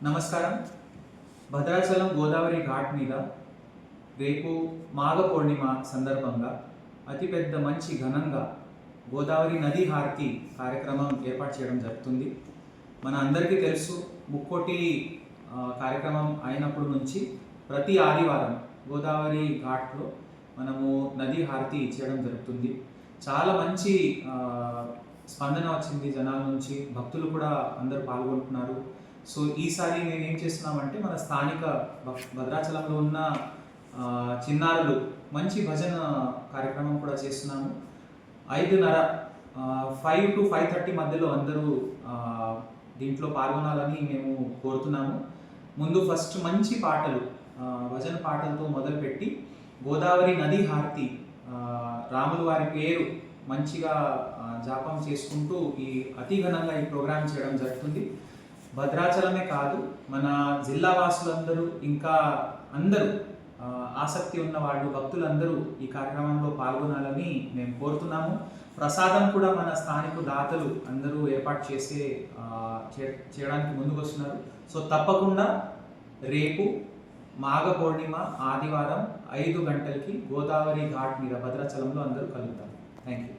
నమస్కారం. భద్రాచలం గోదావరి ఘాట్ మీద రేపు మాఘ పూర్ణిమ సందర్భంగా అతిపెద్ద మంచి ఘనంగా గోదావరి నది హారతి కార్యక్రమం ఏర్పాటు చేయడం జరుగుతుంది. మన అందరికీ తెలుసు, ముక్కోటి కార్యక్రమం అయినప్పటి నుంచి ప్రతి ఆదివారం గోదావరి ఘాట్లో మనము నది హారతి చేయడం జరుగుతుంది. చాలా మంచి స్పందన వచ్చింది జనాల నుంచి, భక్తులు కూడా అందరూ పాల్గొంటున్నారు. సో ఈసారి మేము ఏం చేస్తున్నామంటే, మన స్థానిక భద్రాచలంలో ఉన్న చిన్నారులు మంచి భజన కార్యక్రమం కూడా చేస్తున్నాము. 5:30 5 to 5:30 మధ్యలో అందరూ దీంట్లో పాల్గొనాలని మేము కోరుతున్నాము. ముందు ఫస్ట్ మంచి పాటలు, భజన పాటలతో మొదలుపెట్టి గోదావరి నది హారతి, రాములు వారి పేరు మంచిగా జాపం చేసుకుంటూ అతి ఘనంగా ఈ ప్రోగ్రాం చేయడం జరుగుతుంది. భద్రాచలమే కాదు, మన జిల్లా వాసులందరూ ఇంకా అందరూ ఆసక్తి ఉన్న వాళ్ళు, భక్తులందరూ ఈ కార్యక్రమంలో పాల్గొనాలని మేము కోరుతున్నాము. ప్రసాదం కూడా మన స్థానిక దాతలు అందరూ ఏర్పాటు చేయడానికి ముందుకు వస్తున్నారు. సో తప్పకుండా రేపు మాఘ పూర్ణిమ ఆదివారం 5 గంటలకి గోదావరి ఘాట్ మీద భద్రాచలంలో అందరూ కలుగుతారు. Thank you.